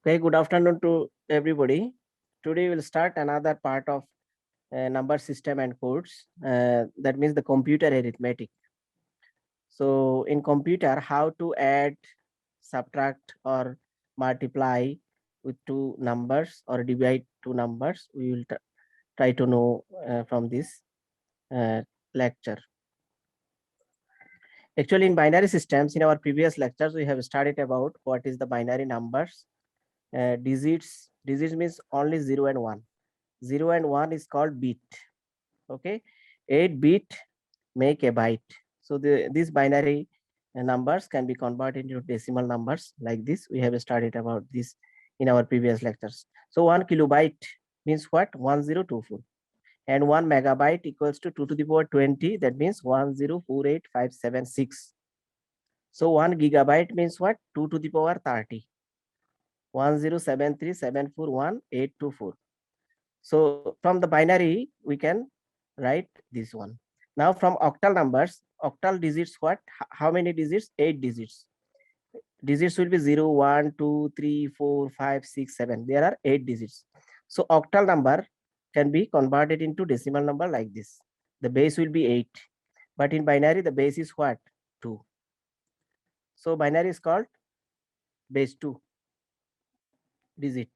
Okay, good afternoon to everybody. Today we'll start another part of number system and codes. That means the computer arithmetic. So in computer, how to add, subtract, or multiply with two numbers or divide two numbers. We will try to know from this uh, lecture. Actually, in binary systems, in our previous lectures, we have studied about what is the binary numbers. Digits means only 0 and 1. 0 and 1 is called bit. Okay, 8 bit make a byte. So these binary numbers can be converted into decimal numbers like this. We have studied about this in our previous lectures. So 1 kilobyte means what? 1024, and 1 megabyte equals to 2 to the power 20. That means 1048576. So 1 gigabyte means what? 2 to the power 30. 1073741824. So from the binary, we can write this one. Now from octal numbers, octal digits what? How many digits? 8 digits. Digits will be 0, 1, 2, 3, 4, 5, 6, 7. There are 8 digits. So octal number can be converted into decimal number like this. The base will be 8. But in binary, the base is what? 2. So binary is called base 2 digit.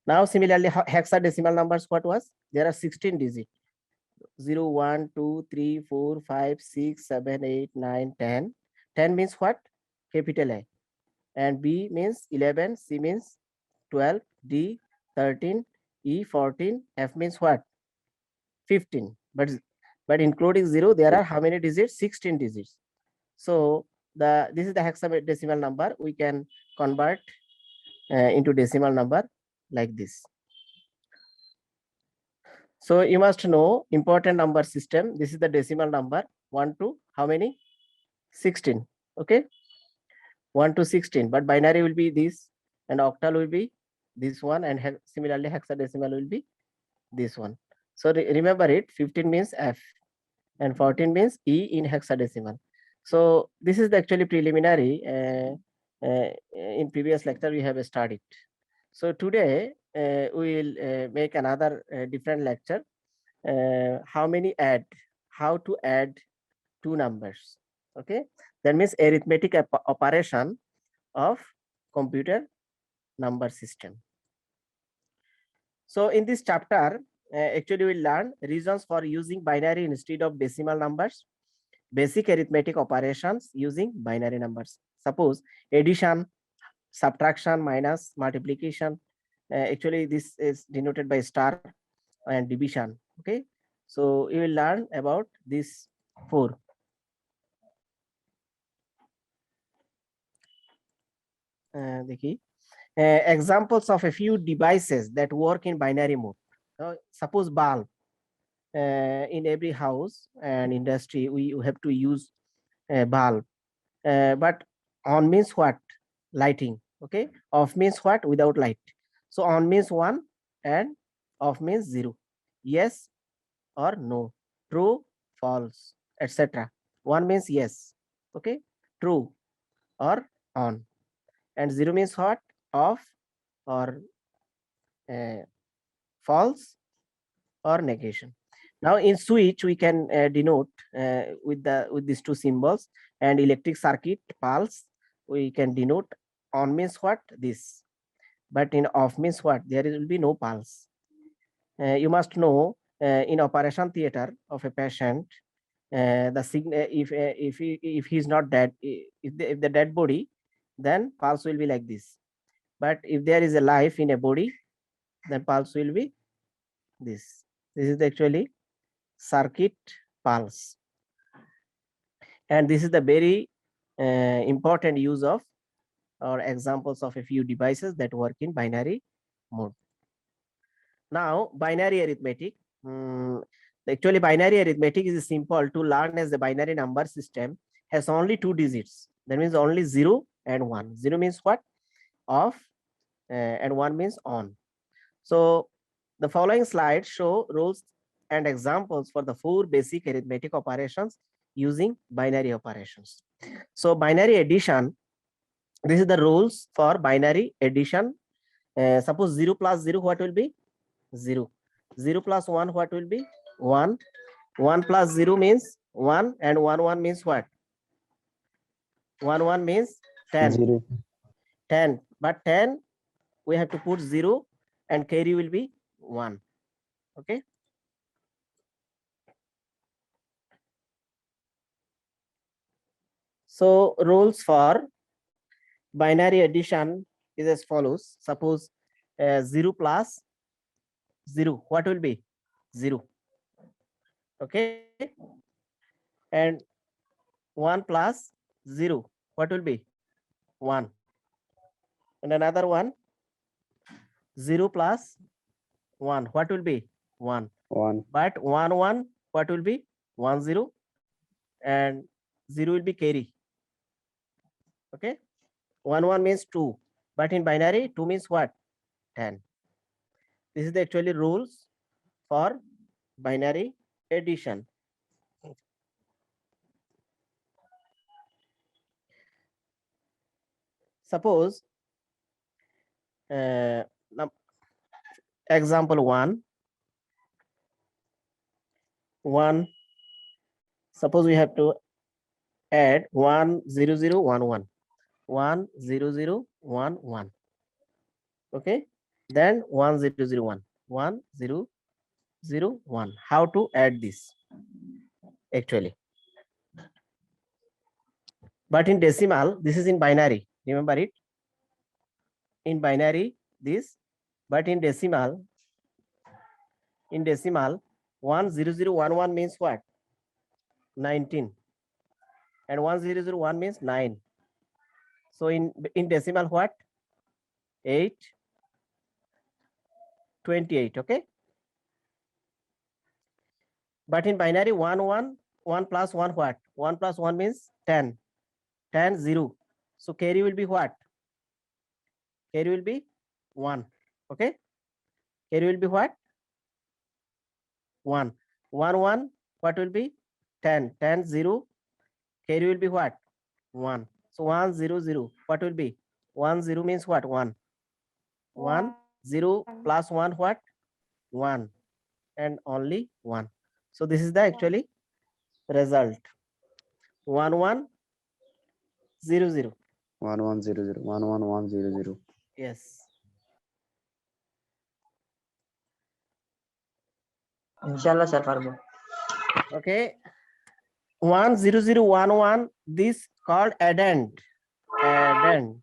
Now similarly, hexadecimal numbers what was? There are 16 digits. 0, 1, 2, 3, 4, 5, 6, 7, 8, 9, 10. 10 means what? Capital A. And B means 11, C means 12, D 13, E 14, F means what? 15. But including 0, there are how many digits? 16 digits. So this is the hexadecimal number. We can convert into decimal number like this. So you must know important number system. This is the decimal number 1 to how many? 16. Okay, 1 to 16. But binary will be this, and octal will be this one, and similarly hexadecimal will be this one. So remember it. 15 means F, and 14 means E in hexadecimal. So this is the actually preliminary. In previous lecture we have studied. So today we will make another different lecture. How to add two numbers. Okay, that means arithmetic operation of computer number system. So in this chapter, actually we learn reasons for using binary instead of decimal numbers, basic arithmetic operations using binary numbers. Suppose addition, subtraction, minus, multiplication. Actually this is denoted by star, and division. Okay, so you will learn about these four. देखिए, examples of a few devices that work in binary mode. Suppose bulb. In every house and industry, we have to use a bulb. But on means what? Lighting. Okay. Off means what? Without light. So on means 1 and off means 0. Yes or no. True, false, etc. 1 means yes. Okay. True or on. And 0 means what? Off or uh, false or negation. Now in switch we can denote with these two symbols, and electric circuit pulse we can denote. On means what? This. But in off means what? There will be no pulse. You must know in operation theater of a patient, the signal, if he is not dead, if the dead body, then pulse will be like this. But if there is a life in a body, then pulse will be this. This is actually circuit pulse, and this is the very important use of or examples of a few devices that work in binary mode. Now binary arithmetic. Actually binary arithmetic is simple to learn, as the binary number system has only two digits. That means only 0 and 1. 0 means what? Off, and 1 means on. So the following slides show rules and examples for the four basic arithmetic operations using binary operations. So binary addition, this is the rules for binary addition. Suppose 0 plus 0, what will be? 0. 0 plus 1, what will be? 1. 1 plus 0 means 1, and 1 1 means what? 1 1 means 10. 0. 10. But 10, we have to put 0 and carry will be 1. Okay. So rules for binary addition is as follows. Suppose 0 plus 0, what will be? 0. Okay. And 1 plus 0, what will be? 1. And another one, 0 plus 1, what will be? 1. 1. But 1 1, what will be? 1 0, and 0 will be carry. Okay. 1 1 means 2, but in binary 2 means what? 10. This is the actually rules for binary addition. Suppose example 1. Suppose we have to add 1 0 0 1 1. 1 0 0 1 1. Okay. Then 1 0 0 1. 1 0 0 1. How to add this actually? But in decimal, this is in binary. Remember it? In binary, this, but in decimal 1 0 0 1 1 means what? 19. And 1 0 0 1 means 9. So in decimal what? 8 28. Okay. But in binary 1 1 1 plus 1 what? 1 plus 1 means 10. 10 0. So carry will be what? Carry will be 1. Okay. Carry will be what? 1. 1 1, what will be? 10. 10 0. Carry will be what? 1. So 1 0 0, what will be? 1 0 means what? 1. 1 0 plus 1 what? 1. And only 1. So this is the actually result. 1 1 0 0. 1 1 0 0. 1 1 1 0 0. Yes. Inshallah, sir, Farbo. Okay. 1 0 0 1 1. This called addend. Addend.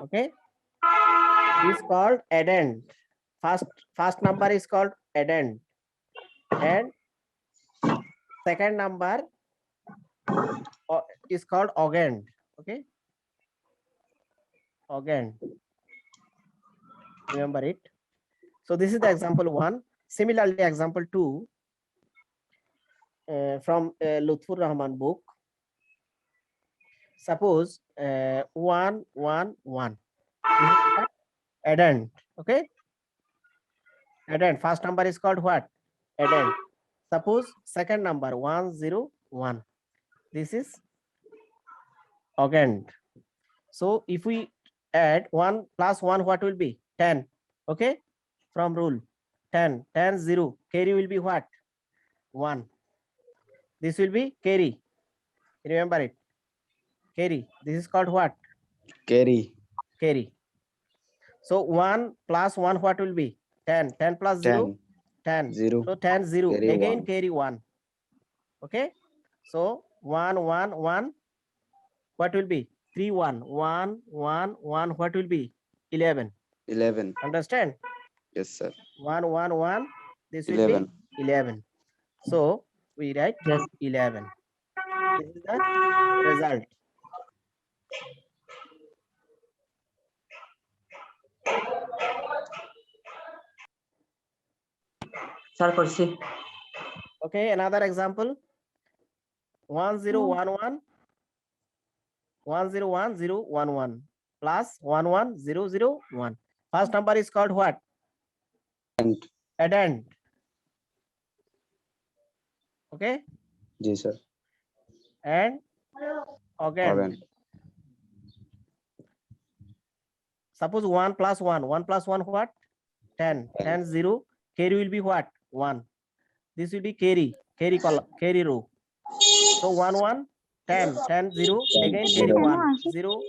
Okay. This called addend. First number is called addend. And second number is called augend. Okay. Augend. Remember it. So this is the example 1. Similarly, example 2 from Lutfur Rahman book. Suppose 1 1 1. Addend. Okay. Addend. First number is called what? Addend. Suppose second number 1 0 1. This is augend. So if we add 1 plus 1, what will be? 10. Okay. From rule 10 10 0. Carry will be what? 1. This will be carry. Remember it. Carry. This is called what? Carry. Carry. So 1 plus 1, what will be? 10. 10 plus 0? 10. 0. So 10 0. Carry Again 1. carry 1. Okay. So 1 1 1. What will be? 3 1 1 1 1. What will be? 11. 11. Understand? Yes, sir. 1 1 1. This will 11. be 11. So we write Yes. 11. This is the result. Sir, proceed. Okay, another example. 1 0 1 1 1 0 1 0 1 1 plus 1 1 0 0 1. First number is called what? And. Addend. Okay. Yes, sir. And augend. Augend. Suppose 1 plus 1. 1 plus 1 what? 10. 10 0. Carry will be what? 1. This will be carry. Carry column. Carry row. So 1 1 10. 10 0. Again carry 1. 0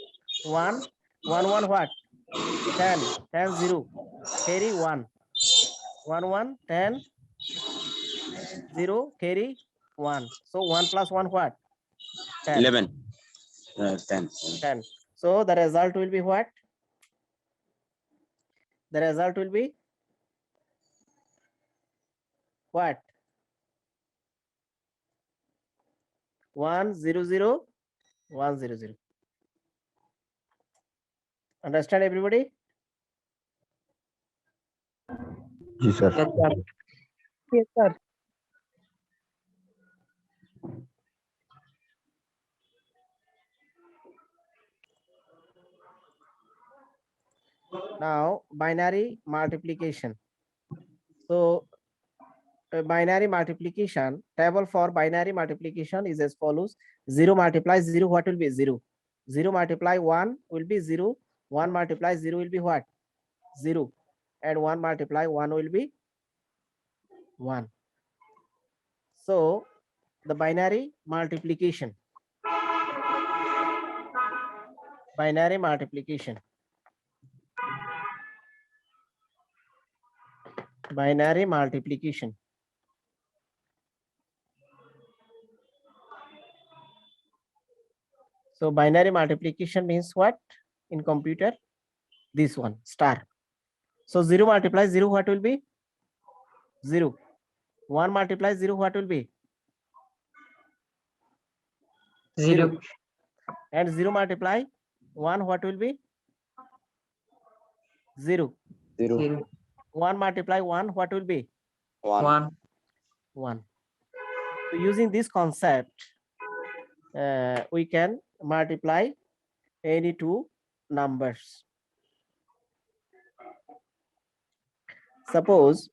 1 1 1 what? 10. 10 0. Carry 1. 1 1 10 0. Carry 1. So 1 plus 1 what? 10. 11. 10. 10. So the result will be what? The result will be what? 1 0 0 1 0 0. Understand everybody? Yes, sir. Yes, sir. Yes, sir. Now binary multiplication. So binary multiplication table for binary multiplication is as follows: 0 multiplies 0, what will be 0? 0 multiply 1 will be 0. 1 multiply 0 will be what? 0. And 1 multiply 1 will be 1. So the binary multiplication. Binary multiplication. Binary multiplication. So binary multiplication means what in computer? This one, star. So 0 multiplies 0, what will be? 0. 1 multiplies 0, what will be? 0. And 0 multiply 1, what will be? 0. 0. 0. 1 multiply 1, what will be? 1. 1. 1. So using this concept, we can multiply any two numbers. Suppose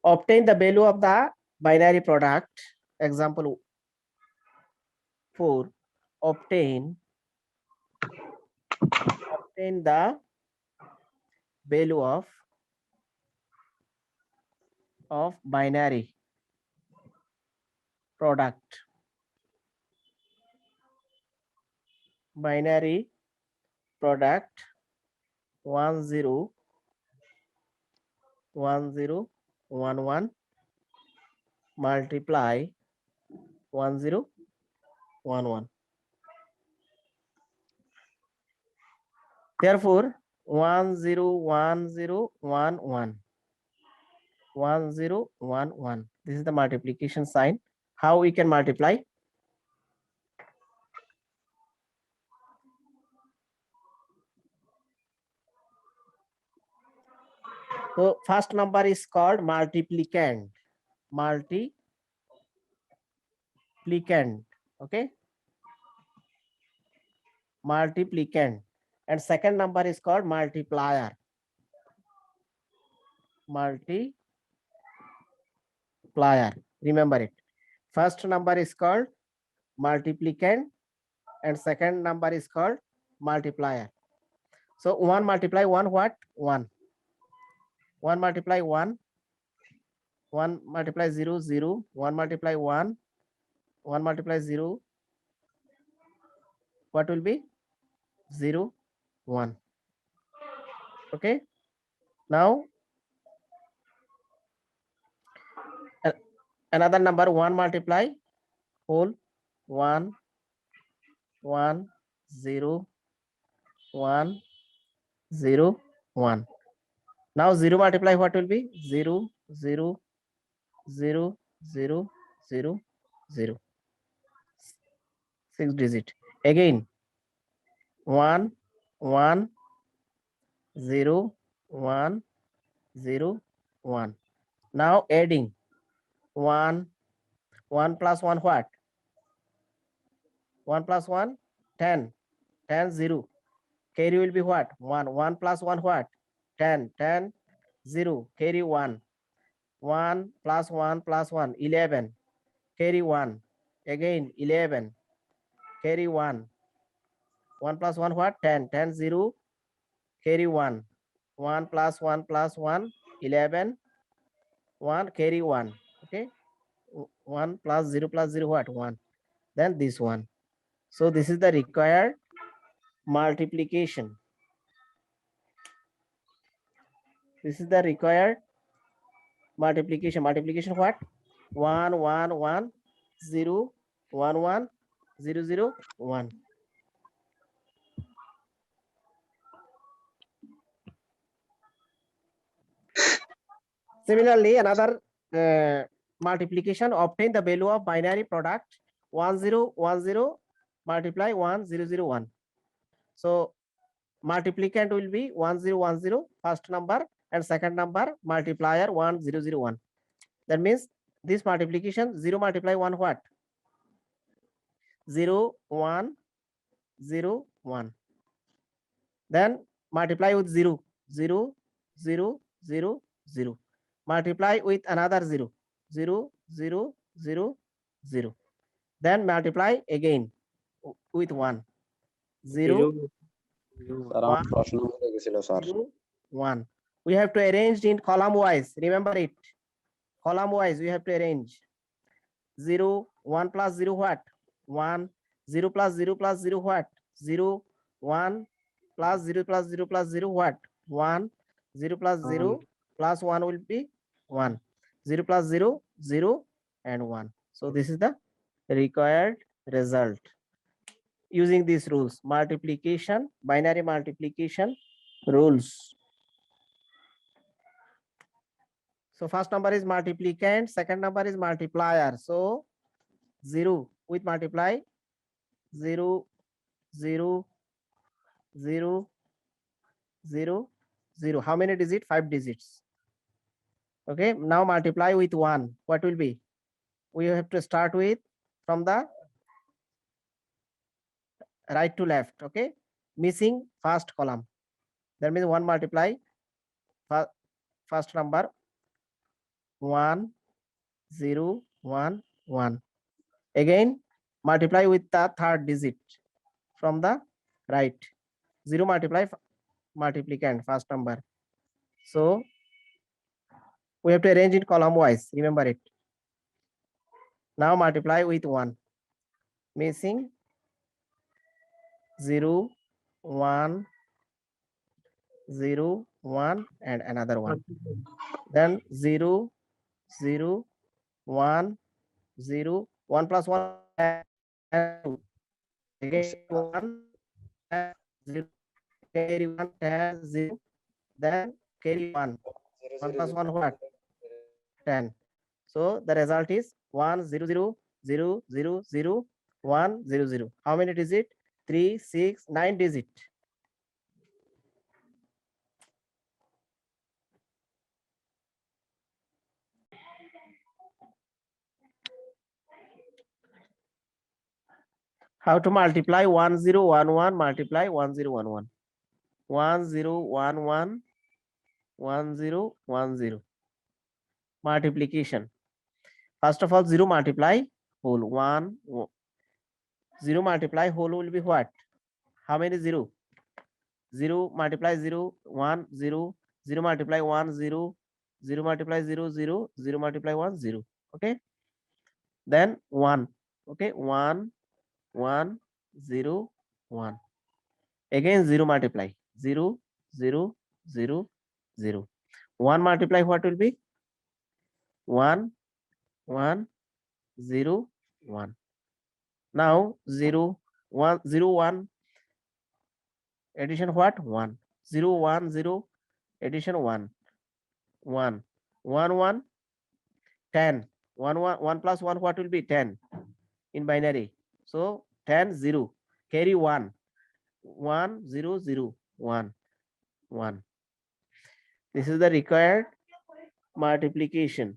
obtain the value of the binary product. Example 4. Obtain the value of binary product. Binary product 1 0 1 0 1 1 multiply 1 0 1 1. Therefore 1 0 1 0 1 1 1 0 1 1. This is the multiplication sign. How we can multiply? So first number is called multiplicand. Multiplicand. Okay. Multiplicand. And second number is called multiplier. Multiplier. Remember it. First number is called multiplicand and second number is called multiplier. So 1 multiply 1 what? 1. 1 multiply 1. 1 multiply 0 0. 1 multiply 1. 1 multiply 0. What will be? 0 1. Okay. Now another number 1 multiply whole 1 1 0 1 0 1. Now 0 multiply what will be? 0 0 0 0 0 0. 6 digit. Again 1 1 0 1 0 1. Now adding 1 1 plus 1 what? 1 plus 1 10 10 0. Carry will be what? 1 1 plus 1 what? 10 10 0. Carry 1 1 plus 1 plus 1 11. Carry 1. Again 11. Carry 1. 1 plus 1 what? 10. 10 0 carry 1. 1 plus 1 plus 1 11. 1 carry 1. Okay. 1 plus 0 plus 0 what? 1. Then this one. So this is the required multiplication. This is the required multiplication. Multiplication what? 1 1 1 0 1 1 0 0 1. Similarly, another multiplication, obtain the value of binary product 1010 multiply 1001. So multiplicand will be 1010 first number and second number multiplier 1001. That means this multiplication 0 multiply 1 what? 0 1 0 1. Then multiply with 0 0 0 0 0. Multiply with another 0 0 0 0 0. Then multiply again with 1 0 sir আমার প্রশ্ন হয়ে গেছিল sir 0 1. We have to arrange in column wise. Remember it. Column wise we have to arrange. 0 1 plus 0 what? 1 0 plus 0 plus 0 what? 0 1 plus 0 plus 0 plus 0 what? 1 0 plus 0 plus 1 will be 1. 0 plus 0 0 and 1. So this is the required result using these rules. Multiplication, binary multiplication rules. So first number is multiplicand, second number is multiplier. So 0 with multiply 0 0 0 0 0. How many digits? 5 digits. Okay, now multiply with 1. What will be? We have to start with from the right to left. Okay, missing first column. That means 1 multiply first number 1 0 1 1. Again multiply with the third digit from the right. 0 multiply multiplicand first number. So we have to arrange it column wise. Remember it. Now multiply with 1. Missing 0 1 0 1 and another one. Then 0 0 1 0 1 plus 1 and again 1 0 carry 1 0 then carry 1 1 plus 1 what? 10. So the result is 1 0 0 0 0 0 1 0 0. How many digit? 3 6 9 digit. How to multiply 1011 multiply 1011? 1011 1010 multiplication. First of all 0 multiply whole 0 multiply whole will be what? How many 0? 0 multiply 0 1 0 0 multiply 1 0 0 multiply 0 0 0 multiply 1 0. Okay, then 1. Okay, 1 1 0 1. Again 0 multiply 0 0 0 0. 1 multiply what will be? 1 1 0 1. Now 0 1 0 1 addition what? 1 0 1 0 addition 1 1 1 1 10 1 1 1 plus 1 what will be? 10 in binary. So 10 0 carry 1 1 0 0 1 1. This is the required multiplication.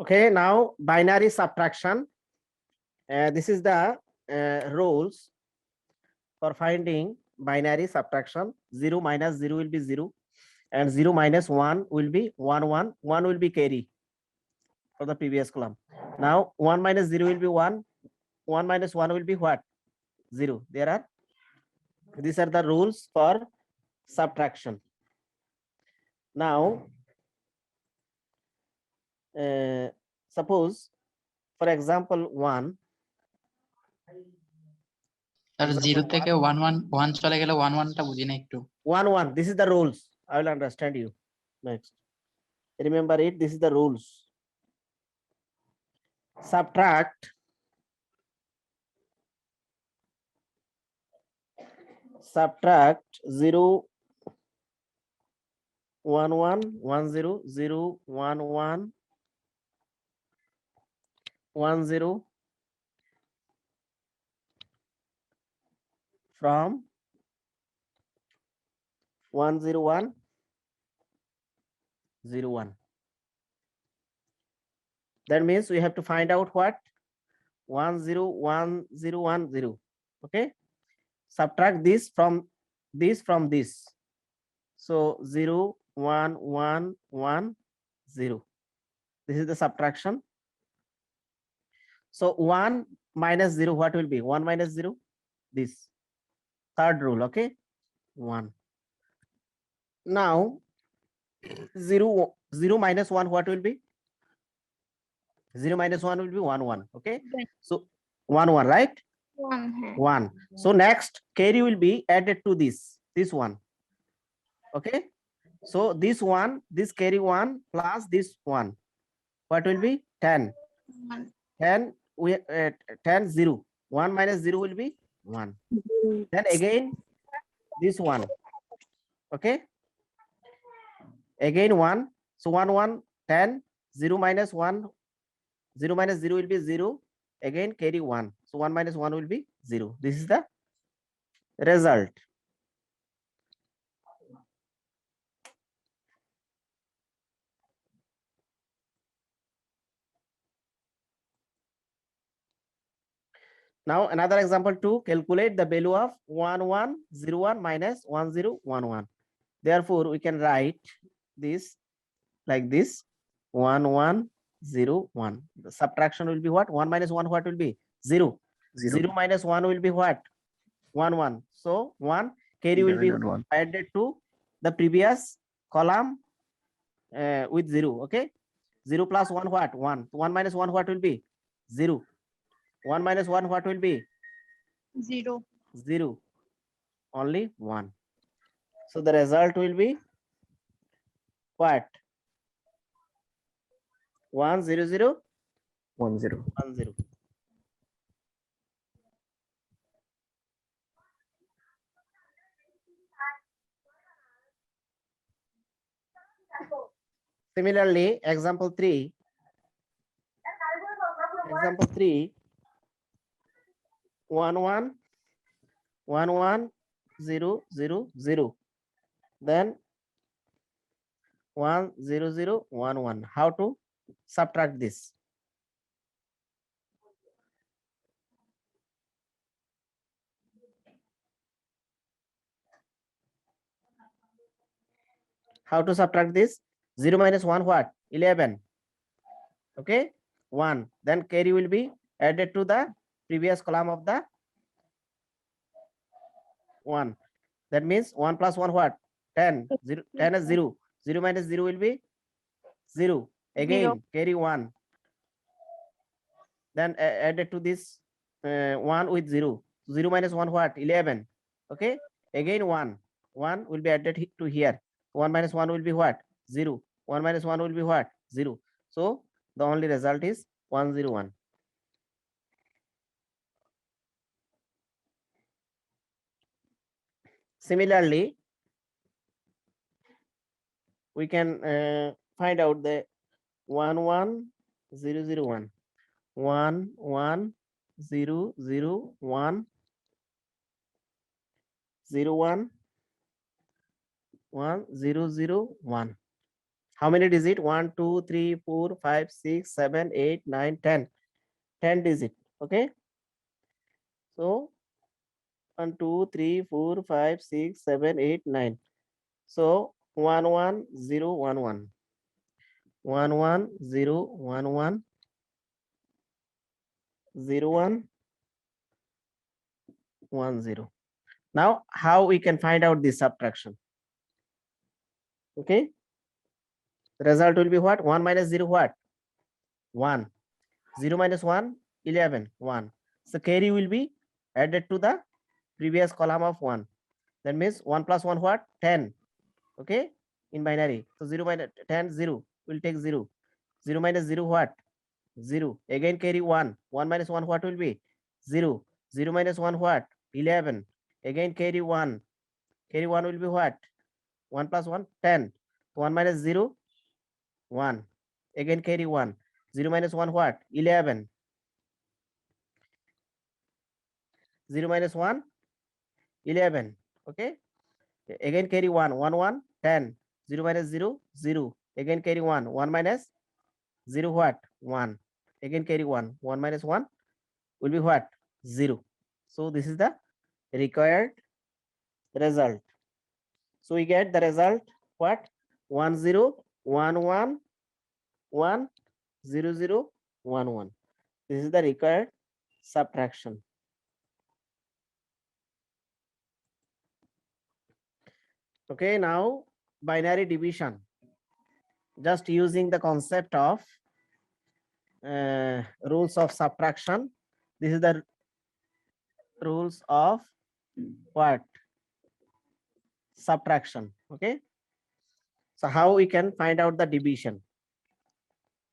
Okay, now binary subtraction. This is the rules for finding binary subtraction. 0 minus 0 will be 0. and 0 minus 1 will be 1 1. 1 will be carry for the previous column. Now 1 minus 0 will be 1. 1 minus 1 will be what? 0. These are the rules for subtraction. Now suppose for example 1, sir example 0 1, থেকে 1 চলে গেলে 1 টা বুঝি না একটু। 1 1, this is the rules. I will understand you next. Remember it, this is the rules. Subtract 0 1 1 1 0 0 1 1 1 0 from 1 0 1 0 1. That means we have to find out what? 1 0 1 0 1 0. Okay, subtract this from this. So 0 1 1 1 0. This is the subtraction. So 1 minus 0, what will be? 1 minus 0, this third rule. Okay, 1. Now 0 minus 1, what will be? 0 minus 1 will be 1 1. Okay, so 1 1, right? 1. So next carry will be added to this one. Okay, so this one, this carry 1 plus this 1, what will be? 10. 10 we 10 0. 1 minus 0 will be 1. Then again this one. Okay, again 1. So 1 1 10. 0 minus 1, 0 minus 0 will be 0. Again carry 1. So 1 minus 1 will be 0. This is the result. Now another example, to calculate the value of 1101 minus 1011. Therefore we can write this like this: 1101. The subtraction will be what? 1 minus 1, what will be? 0. 0 minus 1 will be what? 1 1. So 1 carry will be added to the previous column with 0. Okay, 0 plus 1 what? 1. 1 minus 1 what will be? 0. 1 minus 1 what will be? 0. 0. Only 1. So the result will be what? 1 0 0 1 0 1 0. Similarly, example 3. Example 3. 1 1 1 1 0 0 0. Then 1 0 0 1 1. How to subtract this? How to subtract this? 0 minus 1 what? 11. Okay, 1. Then carry will be added to the previous column of the 1. That means 1 plus 1 what? 10. 0, 10 is 0. 0 minus 0 will be 0. Again 0. carry 1. Then added to this 1 with 0. 0 minus 1 what? 11. Okay, again 1. 1 will be added to here. 1 minus 1 will be what? 0. 1 minus 1 will be what? 0. So the only result is 101. Similarly, we can find out the 11001. 11001 01 1001. How many digits? 1 2 3 4 5 6 7 8 9 10. 10 digits. Okay, so 1 2 3 4 5 6 7 8 9. So 1 1 0 1 1 1 1 0 1 1 0 1 1 0. Now how we can find out this subtraction? Okay, the result will be what? 1 minus 0 what? 1. 0 minus 1 11 1. So carry will be added to the previous column of 1. That means 1 plus 1 what? 10. Okay, in binary. So 0 minus 10 0 will take 0. 0 minus 0 what? 0. Again carry 1. 1 minus 1 what will be? 0. 0 minus 1 what? 11. Again carry 1. Carry 1 will be what? 1 plus 1 10. 1 minus 0 1. Again carry 1. 0 minus 1 what? 11. 0 minus 1 11. Okay, again carry 1. 1 1 10. 0 minus 0 0. Again carry 1. 1 minus 0 what? 1. Again carry 1. 1 minus 1 will be what? 0. So this is the required result. So we get the result what? 1 0 1 1 1 0 0 1 1. This is the required subtraction. Okay, now binary division. Just using the concept of rules of subtraction. This is the rules of what? Subtraction. Okay, so how we can find out the division?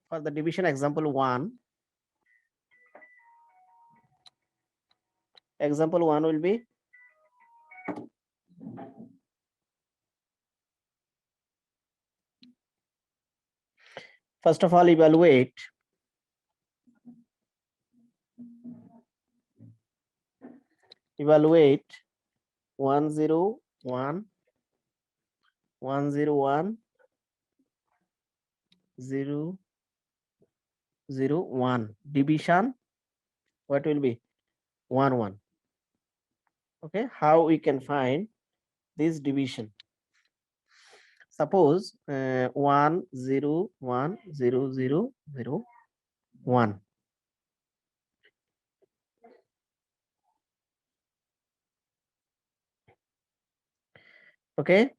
For the division, example 1. Example 1 will be first of all evaluate evaluate 1 0 1 1 0 1 0 0 1. Division what will be? 1 1. Okay, how we can find this division? Suppose 1 0 1 0 0 0 1. Okay,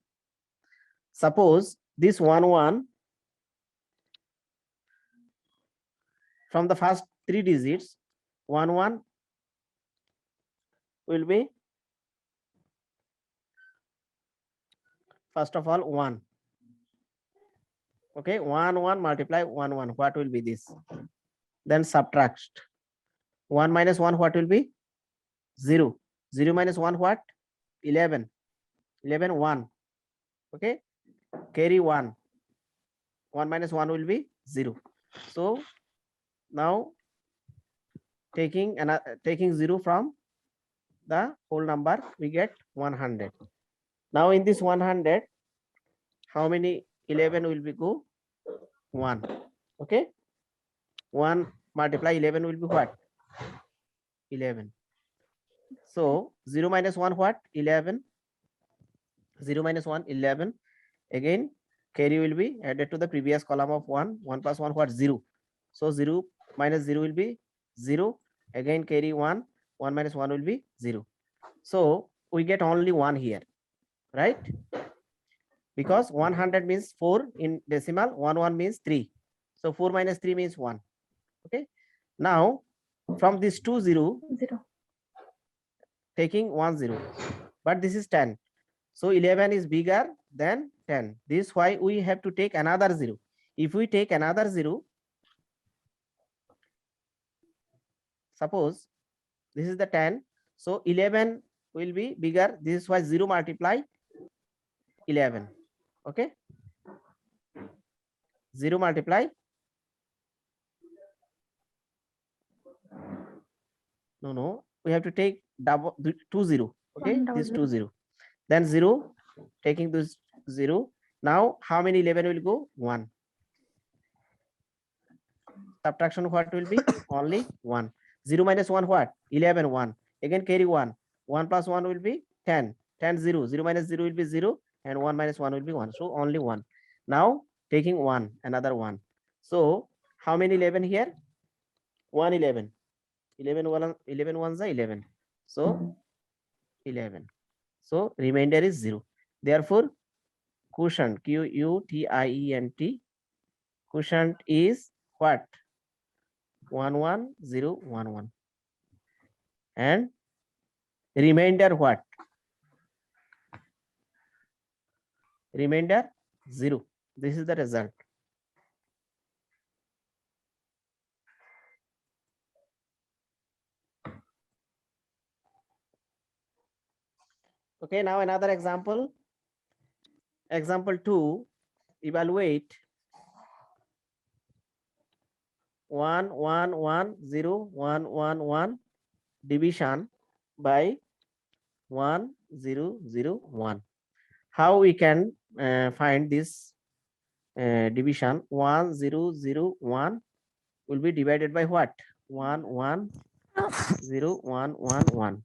suppose this 1 1 from the first 3 digits 1 1 will be first of all 1. Okay, 1 1 multiply 1 1, what will be this? Then subtract 1 minus 1, what will be? 0. 0 minus 1 what? 11. 11 1. Okay, carry 1. 1 minus 1 will be 0. So now taking 0 from the whole number, we get 100. Now in this 100, how many 11 will be go? 1. Okay, 1 multiply 11 will be what? 11. So 0 minus 1 what? 11. 0 minus 1 11. Again carry will be added to the previous column of 1. 1 plus 1 what? 0. So 0 minus 0 will be 0. Again carry 1. 1 minus 1 will be 0. So we get only 1 here, right? Because 100 means 4 in decimal, 1 1 means 3. So 4 minus 3 means 1. Okay, now from this 2 0 taking 1 0, but this is 10. So 11 is bigger than 10. This is why we have to take another 0. If we take another 0, suppose this is the 10. So 11 will be bigger. This is why 0 multiply 11. Okay, 0 multiply. No, we have to take double 2 0. Okay, this 2 0. Then 0, taking this 0. Now how many 11 will go? 1. Subtraction what will be? Only 1. 0 minus 1 what? 11 1. Again carry 1. 1 plus 1 will be 10. 10 0. 0 minus 0 will be 0. and 1 minus 1 will be 1. So only 1. Now taking 1, another 1. So how many 11 here? 1, 11. 11 ones are 11. So 11. So remainder is 0. Therefore, quotient, Quotient, quotient is what? 11011. And remainder what? Remainder 0. This is the result. Okay, now another example. Example 2, evaluate 1110111 division by 1001. How we can find this division? 1001 will be divided by what? 110111.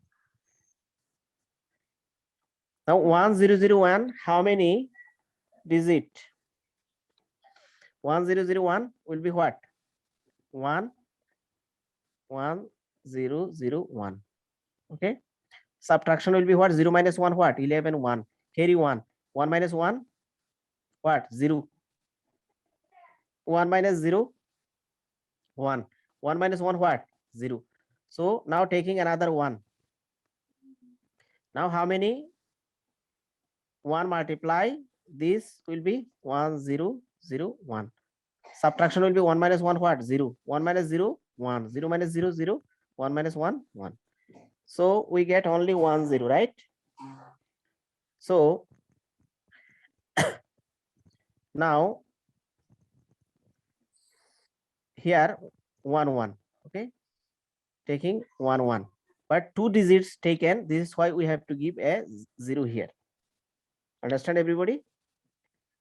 Now 1001, how many digit? 1001 will be what? 11001. Okay. Subtraction will be what? 0 minus 1 what? 11 1. Carry 1. 1 minus 1 what? 0. 1 minus 0 1. 1 minus 1 what? 0. So now taking another 1. Now how many? 1 multiply this will be 1001. Subtraction will be 1 minus 1 what? 0. 1 minus 0 1. 0 minus 0 0. 1 minus 1 1. So we get only 1 0, right? So now here 1 1. Okay, taking 1 1, but 2 digits taken. This is why we have to give a 0 here. Understand everybody?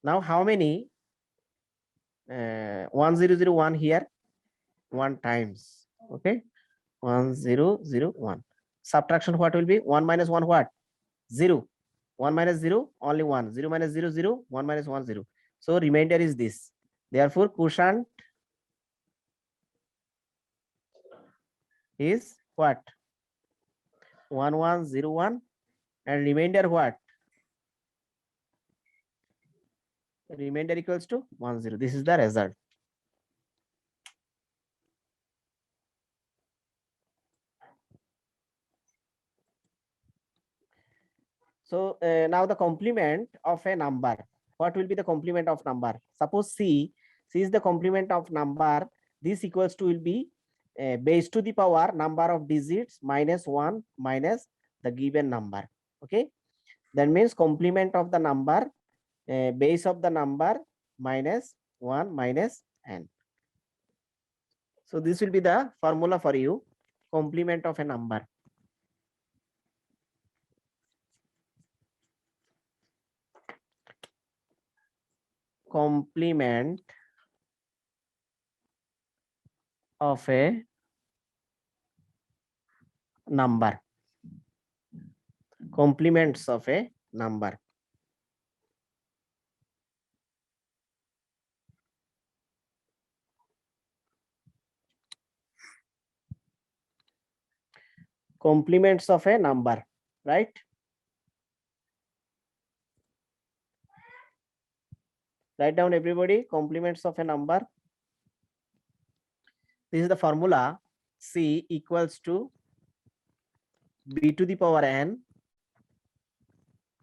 Now how many 1001 here? 1 times. Okay, 1001. Subtraction what will be? 1 minus 1 what? 0. 1 minus 0 only 1. 0 minus 0 0. 1 minus 1 0. So remainder is this. Therefore quotient is what? 1101 and remainder what? Remainder equals to 10. This is the result. So now the complement of a number. What will be the complement of number? Suppose C is the complement of number. This equals to will be base to the power number of digits minus 1 minus the given number. Okay, that means complement of the number, base of the number minus 1 minus n. So this will be the formula for you, complement of a number. Complement of a number. Complements of a number. Complements of a number, right? Write down everybody, complements of a number. This is the formula. C equals to b to the power n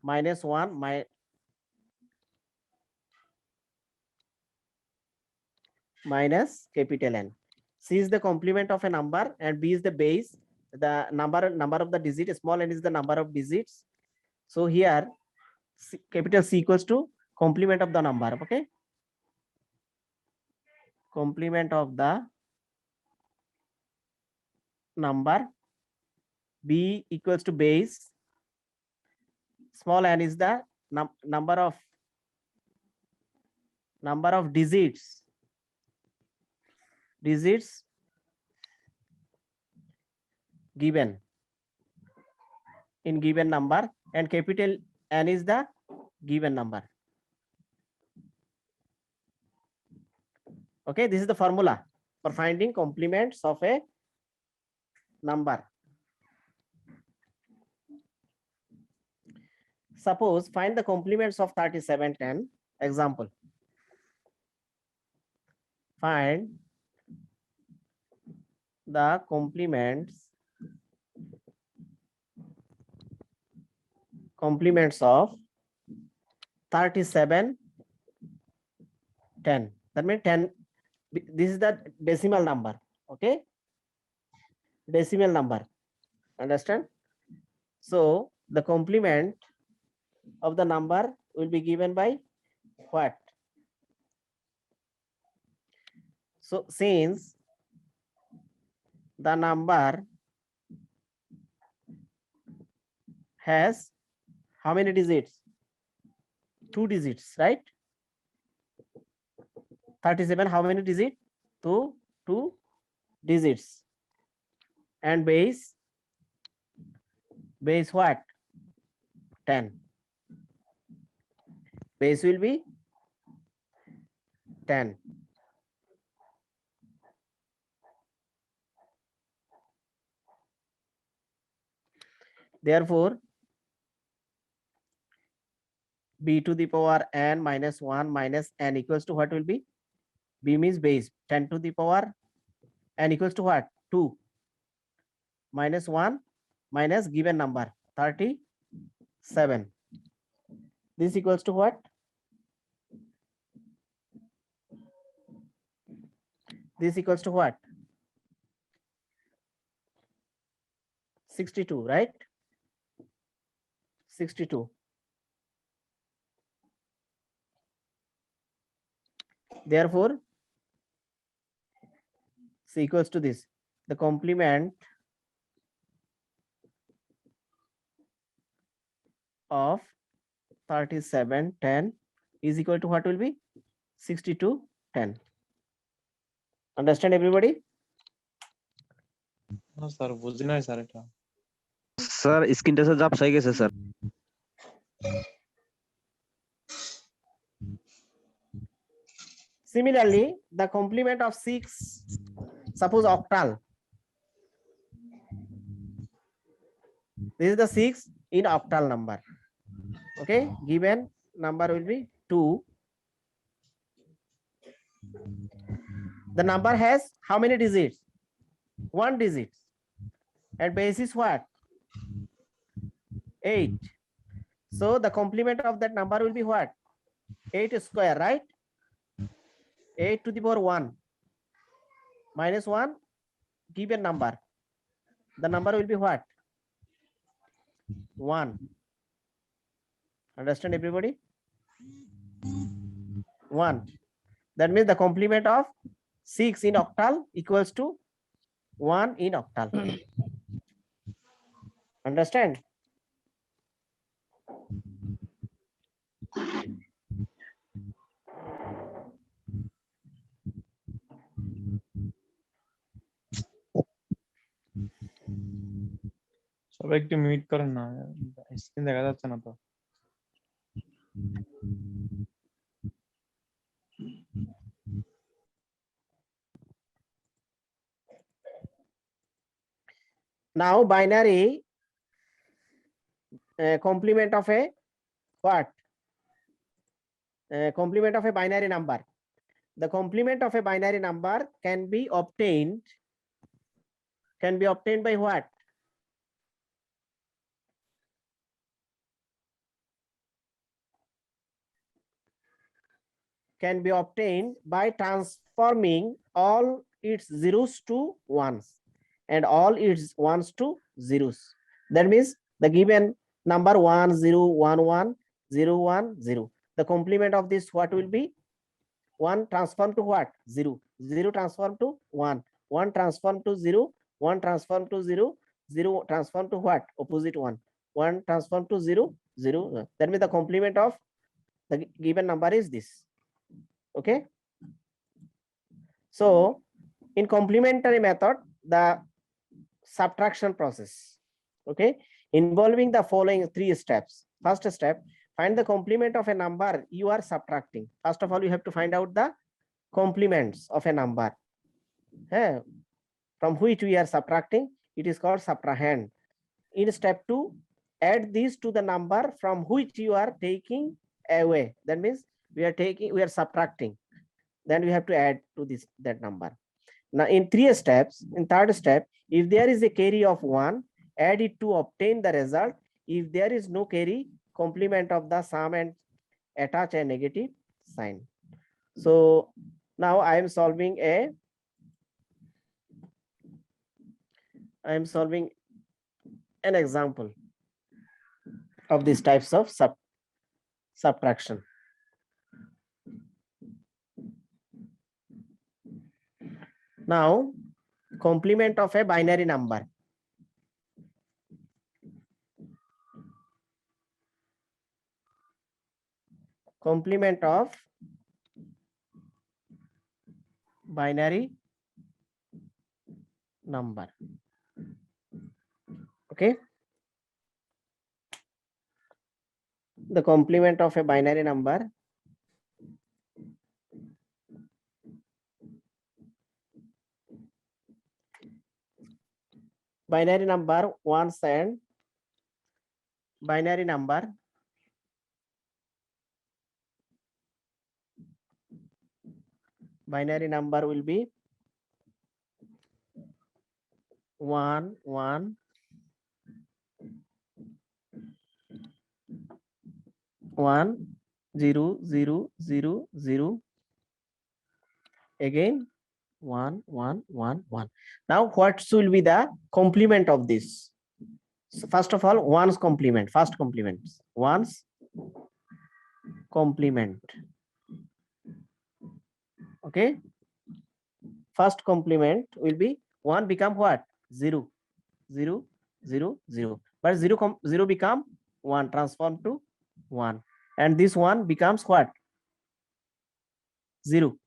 minus 1 minus capital N. C is the complement of a number and b is the base. The number of the digit, small n is the number of digits. So here capital C equals to complement of the number. Okay, complement of the number. B equals to base. Small n is the number of digits given in given number, and capital N is the given number. Okay, this is the formula for finding complements of a number. Suppose find the complements of 3710. Example. Find the complements of 3710. That means 10. This is the decimal number. Okay, decimal number. Understand? So the complement of the number will be given by what? So since the number has how many digits? 2 digits, right? 37, how many digits? 2 digits. And base what? 10. Base will be 10. Therefore, b to the power n minus 1 minus n equals to what will be? B means base. 10 to the power n equals to what? 2 minus 1 minus given number 37. This equals to what? This equals to what? 62, right? 62. Therefore, C equals to this. The complement of 3710 is equal to what will be? 6210. Understand everybody? Sir বুঝি নাই sir এটা sir স্ক্রিনটা sir ঝাপসাই গেছে sir. Similarly, the complement of 6, suppose octal. This is the 6 in octal number. Okay, given number will be 2. The number has how many digits? 1 digit. And base is what? 8. So the complement of that number will be what? 8 square, right? 8 to the power 1 minus 1 given number. The number will be what? 1. Understand everybody? 1. That means the complement of 6 in octal equals to 1 in octal. Understand? সবাই একটু mute করেন না screen দেখা যাচ্ছে না তো Now binary complement of a what? Complement of a binary number. The complement of a binary number can be obtained by what? Can be obtained by transforming all its zeros to ones and all its ones to zeros. That means the given number 1 0 1 1 0 1 0. The complement of this what will be? 1 transform to what? 0. 0 transform to 1. 1 transform to 0. 1 transform to 0. 0 transform to what? Opposite 1. 1 transform to 0. 0. That means the complement of the given number is this. Okay. So in complementary method, the subtraction process, okay, involving the following 3 steps. First step, Find the complement of a number you are subtracting. First of all, you have to find out the complements of a number. From which we are subtracting. It is called subtrahend. In step 2, add these to the number from which you are taking away. That means we are subtracting. Then we have to add to that number. Now in 3 steps, in third step, if there is a carry of 1, add it to obtain the result. If there is no carry, complement of the sum and attach a negative sign. So now I am solving an example of these types of subtraction. Now, complement of a binary number. Complement of binary number. Okay. The complement of a binary number. Binary number ones and binary number will be 1 1 1 0 0 0 0 again 1 1 1 1. Now what will be the complement of this? So first of all, one's complement, first complement, one's complement. Okay, first complement will be 1 become what? 0 0 0 0, but 0 become 1, transform to 1, and this 1 becomes what? 0.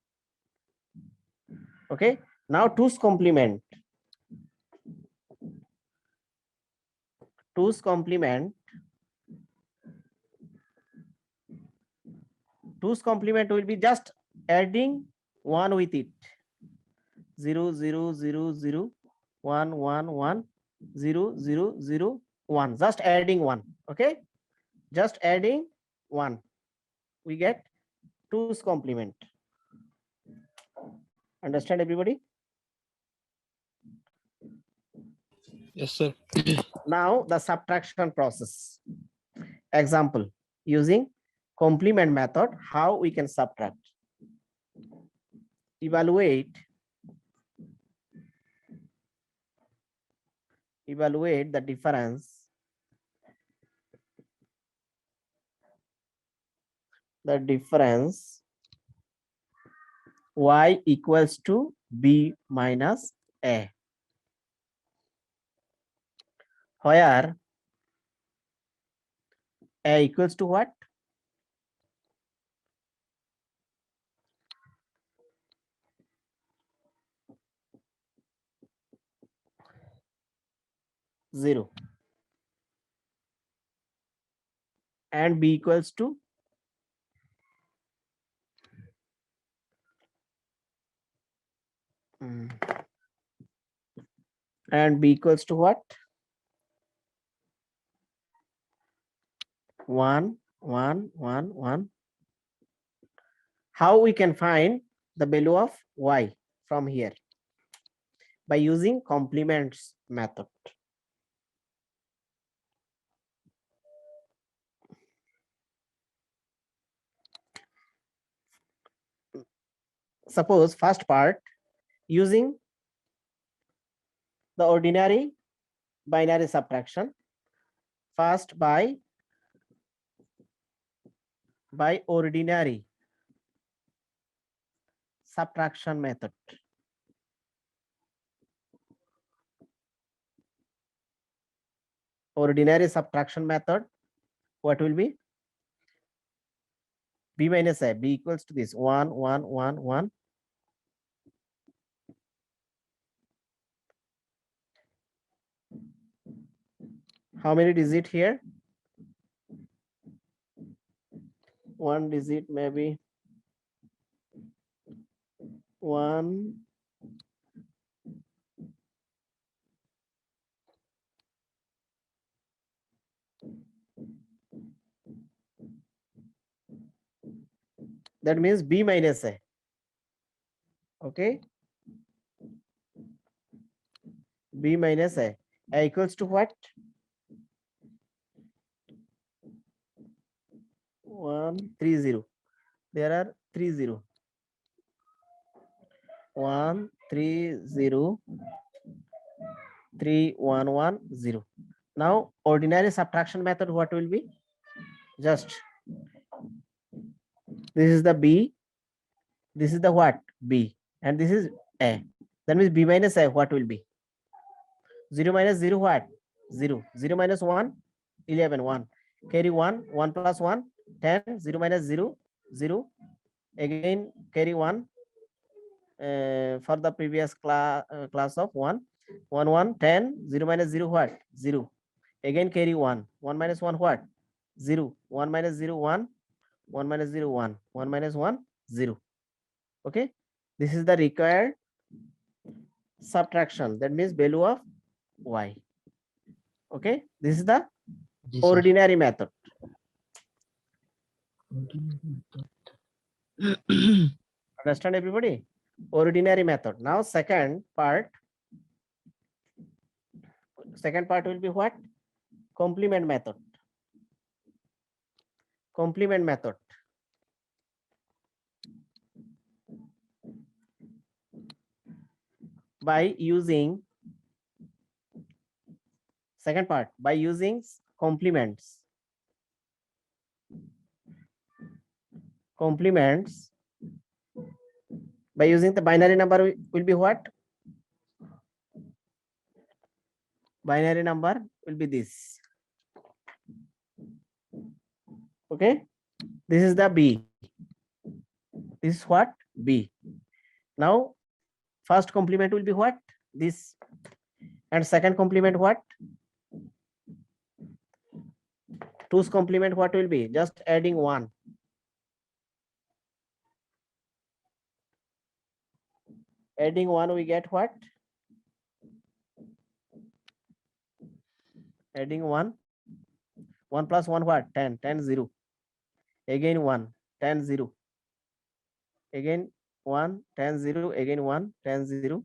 Okay, now 2's complement. 2's complement. 2's complement will be just adding 1 with it. 0 0 0 0 1 1 1 0 0 0 1. Just adding 1. Okay, just adding 1. We get 2's complement. Understand everybody? Yes, sir. Now the subtraction process. Example, using complement method, how we can subtract. Evaluate the difference. The difference y equals to b minus a, where a equals to what? Zero, and b equals to and b equals to what? 1 1 1 1. How we can find the value of y from here? By using complements method. Suppose first part, using the ordinary binary subtraction, first by ordinary subtraction method. Ordinary subtraction method, what will be? B minus a, b equals to this 1 1 1 1. How many digit here? one digit maybe 1 that means b minus a. Okay, b minus a equals to what? 130. There are 30. 130 3110. Now ordinary subtraction method, what will be? Just this is the b, this is the what? B, and this is a. That means b minus a, what will be? 0 minus 0 what? 0. 0 minus 1, 11. 1. Carry 1. 1 plus 1, 10. 0 minus 0, 0. Again carry 1 for the previous class of 1. 1, 1, 10. 0 minus 0 what? 0. Again carry 1. 1 minus 1 what? 0. 1 minus 0, 1. 1 minus 0, 1. 1 minus 1, 0. Okay. This is the required subtraction. That means value of y. Okay. This is the ordinary method. Understand everybody? Ordinary method. Now second part will be what? Complement method. Complement method. By using second part, by using complements. Complements by using the binary number will be what? Binary number will be this. Okay, this is the b. This is what? B. Now first complement will be what? This. And second complement what? 2's complement what will be? Just adding 1. Adding 1 we get what? Adding 1. 1 plus 1 what? 10. 10, 0. Again 1. 10, 0. Again 1. 10, 0. Again 1. 10, 0.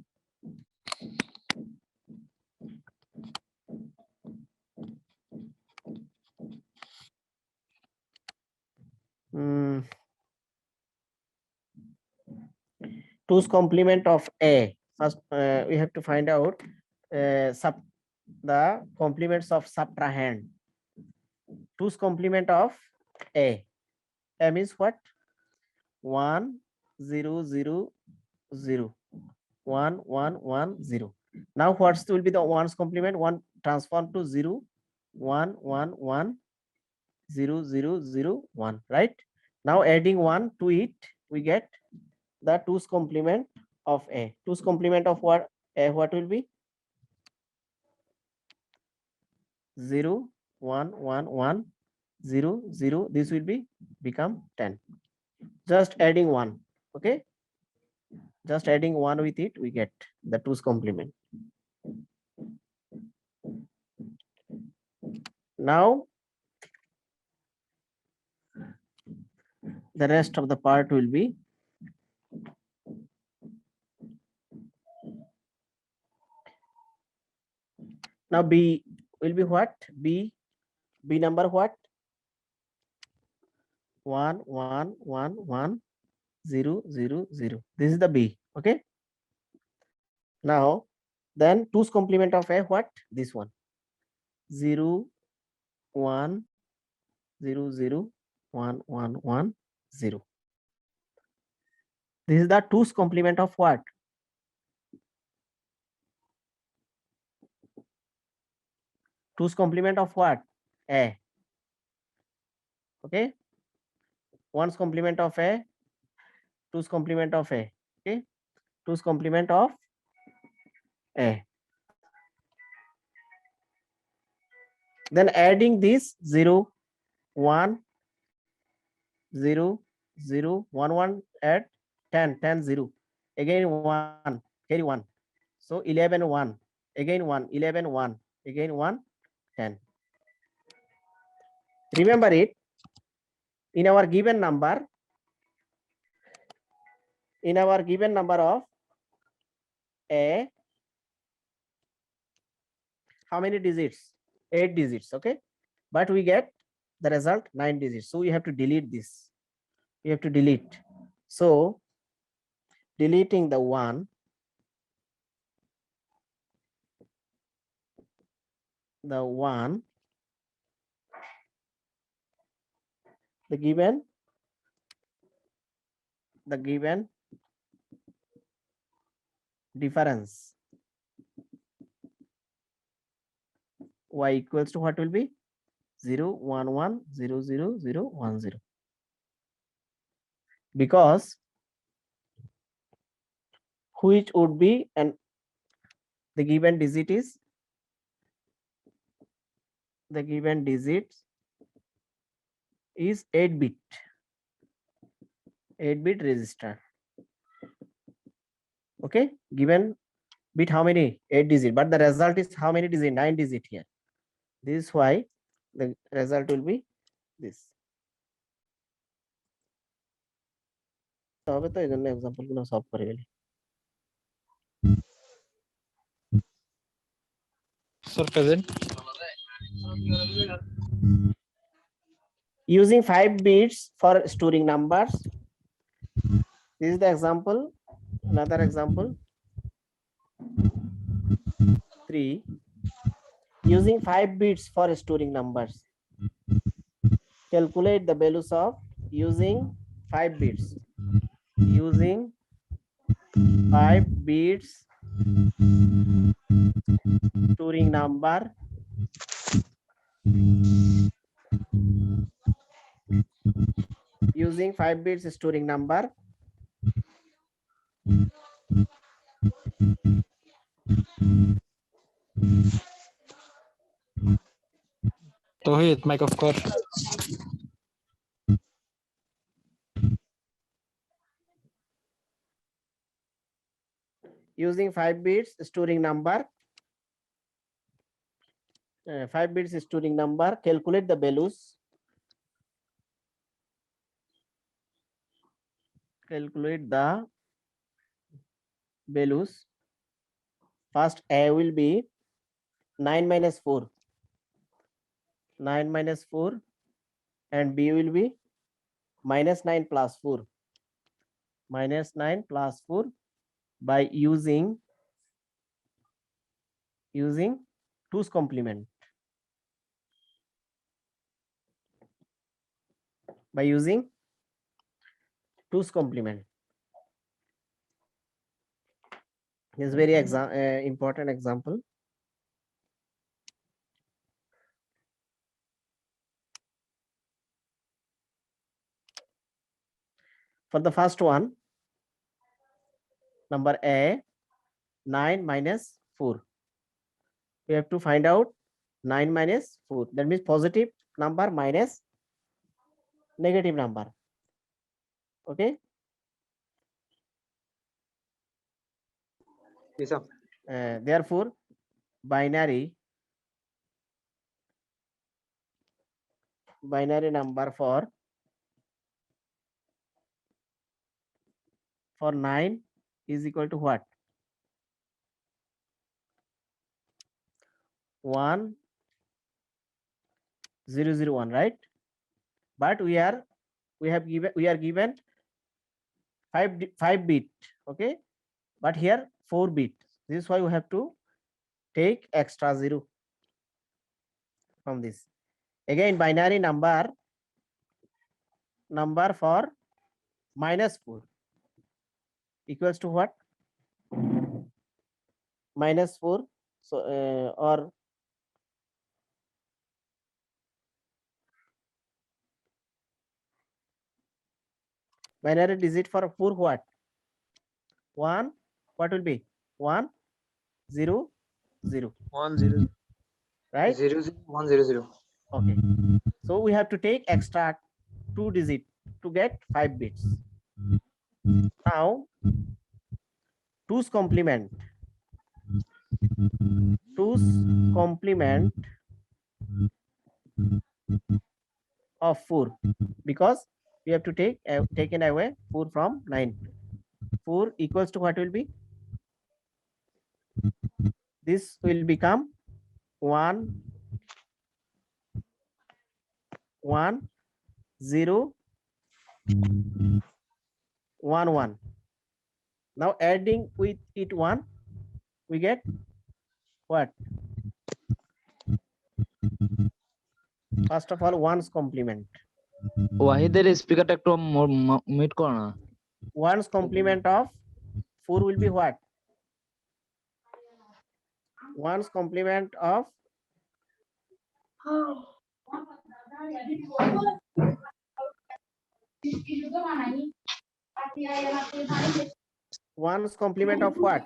Two's complement of a. First we have to find out the complements of subtrahend. 2's complement of a. A means what? 1, 0, 0, 0. 1, 1, 1, 0. Now what will be the 1's complement? 1 transform to 0, 1, 1, 1, 0, 0, 0, 1. Right? Now adding 1 to it, we get the 2's complement of a. 2's complement of what? A, what will be? 0, 1, 1, 1, 0, 0. This will be become 10. Just adding 1. Okay. Just adding 1 with it, we get the 2's complement. Now the rest of the part will be now b will be what? B number what? 1, 1, 1, 1, 0, 0, 0. This is the b. Okay. Now then 2's complement of a what? This one. 0, 1, 0, 0, 1, 1, 1, 0. This is the 2's complement of what? 2's complement of what? A. Okay. 1's complement of a. 2's complement of a. Okay. 2's complement of a. Then adding this 0, 1, 0 0 1 1 add 10 10 0 again 1 carry 1, so 11 1 again 1 11 1 again 1 10. Remember it, in our given number of a, how many digits? 8 digits, okay, but we get the result 9 digits, so we have to delete this, we have to delete. So deleting the 1, the given difference y equals to what will be 0 1 1 0 0 0 1 0, because which would be, and the given digit is, the given digit is 8-bit register, okay, given bit how many? 8 digit, but the result is how many digit? 9 digit here. This is why the result will be this. তবে তো এই জন্য example গুলো solve করে গেলি। Sir, present. Using 5 bits for storing numbers. This is the example. Another example. 3. Using 5 bits for storing numbers. Calculate the values of using 5 bits. Using 5 bits storing number. Using 5 bits storing number. Tauhid, mic off kar. Using 5 bits storing number. 5 bits storing number. Calculate the values. Calculate the values. First A will be 9 minus 4. 9 minus 4, and B will be minus 9 plus 4. Minus 9 plus 4 by using 2's complement. By using 2's complement. This is very important example. For the first one, number A, 9 minus 4. We have to find out 9 minus 4. That means positive number minus negative number. Okay. Yes, sir. Therefore, binary number for 9 is equal to what? 1 0 0 1, right? But we are given 5 bit, okay, but here 4 bit. This is why we have to take extra 0 from this. Again, binary number for minus 4 equals to what? Minus 4. So or binary digit for 4 what? 1, what will be? 1 0 0, 1 0 right? 0 0 1 0 0. Okay. So we have to take extra 2 digit to get 5 bits. Now 2's complement. 2's complement of 4, because we have to take taken away 4 from 9. 4 equals to what will be? This will become 1 1 0 1 1. Now adding with it 1, we get what? First of all, 1's complement. ওয়াহিদের স্পিকারটা একটু meet করো না 1's complement of 4 will be what? 1's complement of 1's complement of what?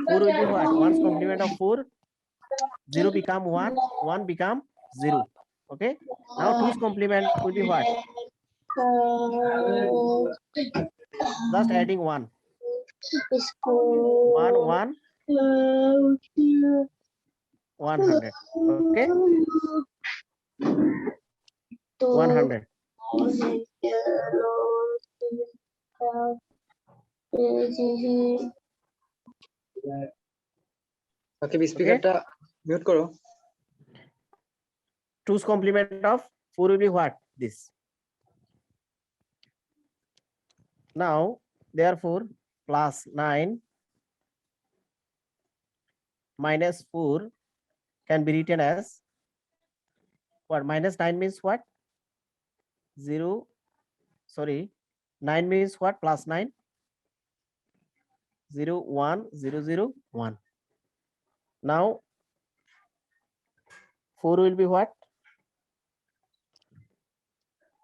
4 will be what? 1's complement of 4, 0 become 1, 1 become 0. Okay. Now 2's complement will be what? Just adding 1. 1 1 100. Okay. 100. Shakib স্পিকারটা mute করো 2's complement of 4 will be what? This. Now therefore plus 9 minus 4 can be written as what? Minus 9 means what? 0. Sorry, 9 means what? Plus 9. 0 1 0 0 1. Now 4 will be what?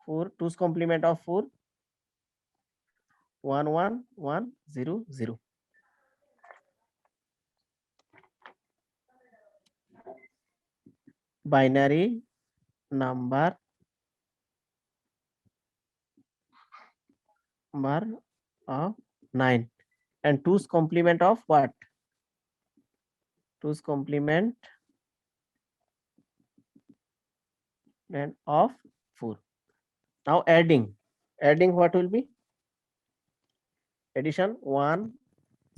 4, 2's complement of 4, 1 1 1 0 0. Binary number of 9, and 2's complement of what? 2's complement and of 4. Now adding what will be? Addition 1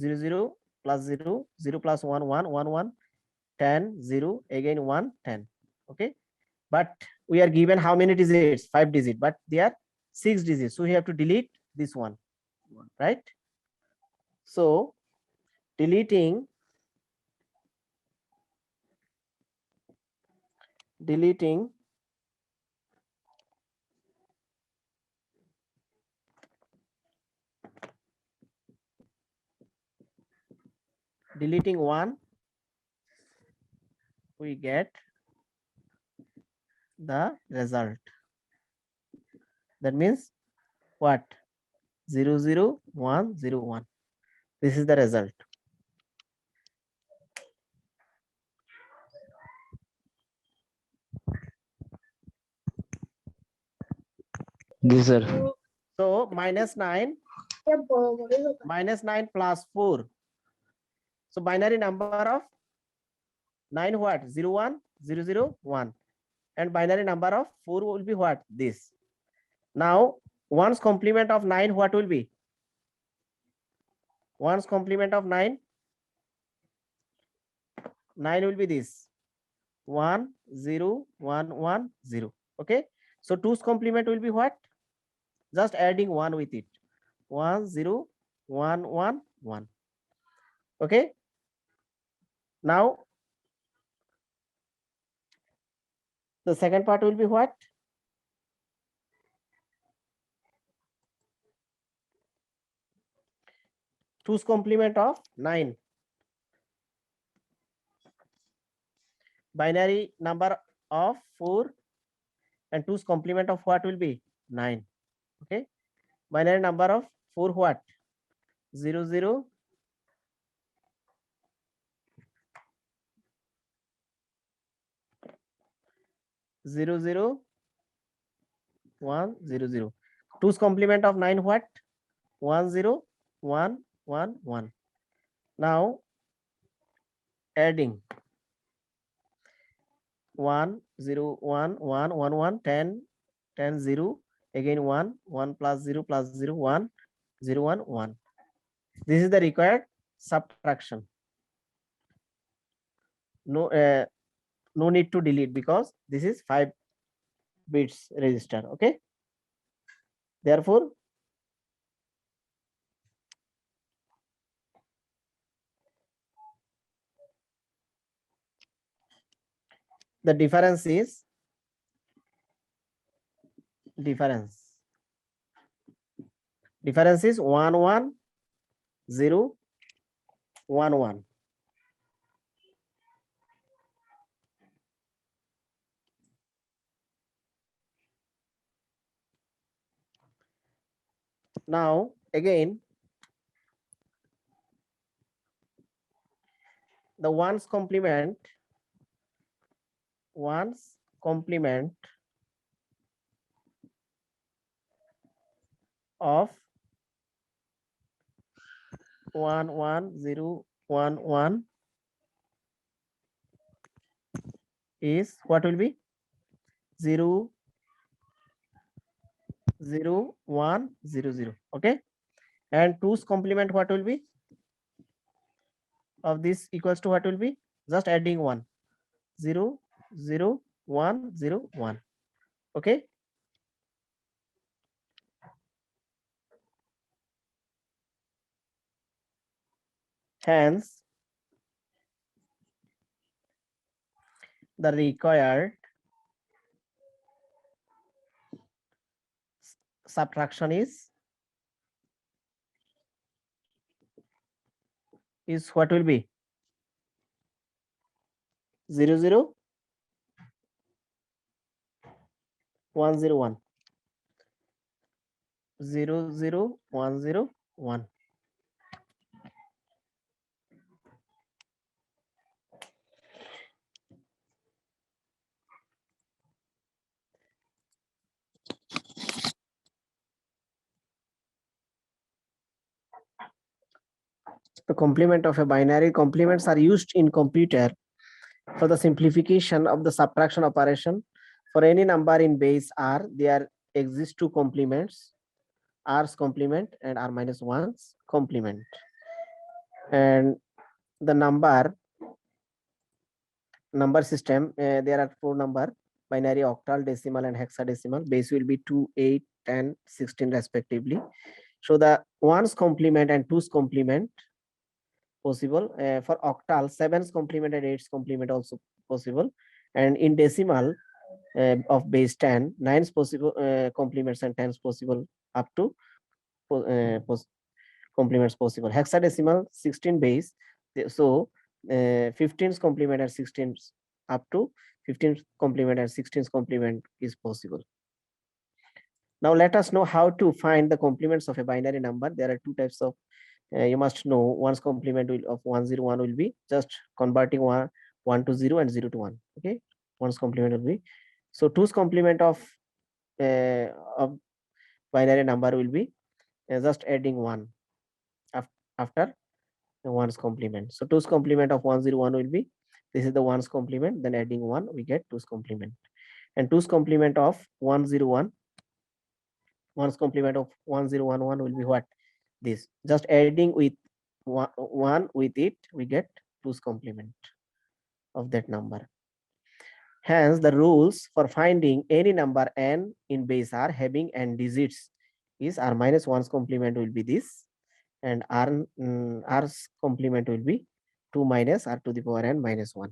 0 0 plus 0 0 plus 1 1 1 1 10 0 again 1 10. Okay, but we are given how many digits? 5 digits, but they are 6 digits, so we have to delete this one, right? So deleting deleting 1, we get the result. That means what? 0 0 1 0 1. This is the result. G sir So minus 9 plus 4. So binary number of 9 what? 0 1 0 0 1, and binary number of 4 will be what? This. Now 1's complement of 9 what will be? 1's complement of 9 will be this, 1 0 1 1 0. Okay, so 2's complement will be what? Just adding 1 with it, 1 0 1 1 1. Okay, now the second part will be what? 2's complement of 9. Binary number of 4, and 2's complement of what will be? 9. Okay, binary number of 4 what? 0 0 0 0 1 0 0. 2's complement of 9 what? 1 0 1 1 1. Now adding 1 0 1 1 1 1 10 10 0 again 1 1 plus 0 plus 0 1 0 1 1. This is the required subtraction. No no need to delete because this is 5 bits register. Okay, therefore the difference is difference is 1 1 0 1 1. Now again the ones complement of 1 1 0 1 1 is what will be 0 0 1 0 0. Okay, and 2's complement what will be of this equals to what will be just adding 1 0 0 1 0 1. Okay, hence the required subtraction is what will be 0 0 1 0 1 0 0 1 0 1. The complement of a binary. Complements are used in computer for the simplification of the subtraction operation. For any number in base R, there exist two complements, R's complement and R minus 1's complement. And the number system, there are 4 number: binary, octal, decimal and hexadecimal. Base will be 2 8 10 16 respectively. So the 1's complement and 2's complement possible. For octal, 7's complement and 8's complement also possible. And in decimal of base 10, 9's possible complements and 10's possible up to complements possible. Hexadecimal 16 base, so 15's complement and 16's up to 15's complement and 16's complement is possible. Now let us know how to find the complements of a binary number. There are two types of you must know. One's complement of 1 0 1 will be just converting 1 to 0 and 0 to 1. Okay, one's complement will be, so 2's complement of binary number will be just adding 1 after the 1's complement. So 2's complement of 1 0 1 will be, this is the 1's complement, then adding 1 we get 2's complement. And 2's complement of 1 0 1, 1's complement of 1 0 1 1 will be what? This, just adding with 1 with it we get 2's complement of that number. Hence the rules for finding any number n in base R having n digits is R minus 1's complement will be this, and R's complement will be 2 minus R to the power n minus 1.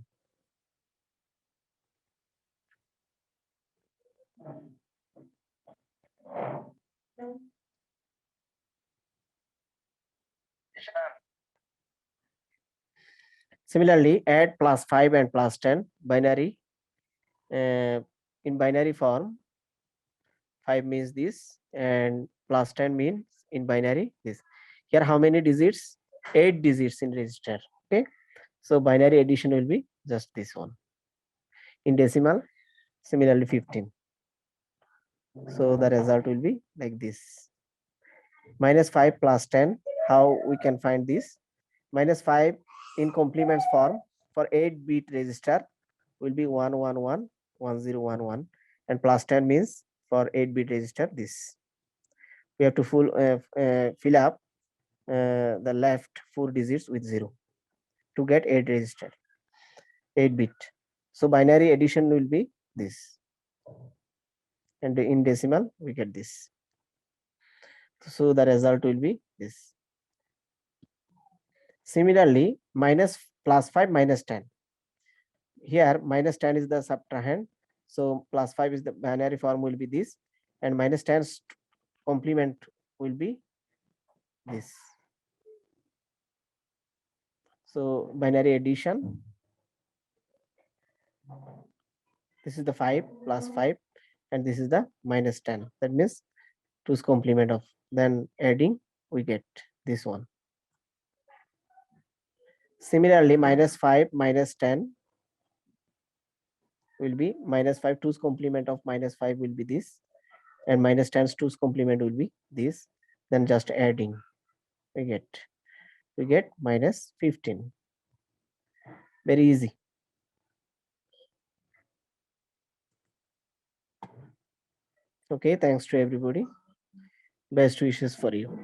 Similarly, add plus 5 and plus 10 binary. In binary form, 5 means this and plus 10 means in binary this. Here how many digits? 8 digits in register. Okay, so binary addition will be just this one. In decimal, similarly 15. So the result will be like this. Minus 5 plus 10. How we can find this? Minus 5 in complements form for 8-bit register will be 111 1011, and plus 10 means for 8-bit register this. We have to fill up the left 4 digits with 0 to get 8 register, 8-bit. So binary addition will be this, and in decimal we get this. So the result will be this. Similarly, minus plus 5 minus 10. Here minus 10 is the subtrahend, so plus 5 is the binary form will be this, and minus 10's complement will be this. So binary addition, this is the 5 plus 5, and this is the minus 10. That means 2's complement of, then adding we get this one. Similarly, minus 5 minus 10 will be minus 5, 2's complement of minus 5 will be this, and minus 10's 2's complement will be this. Then just adding, we get minus 15. Very easy. Okay, thanks to everybody. Best wishes for you.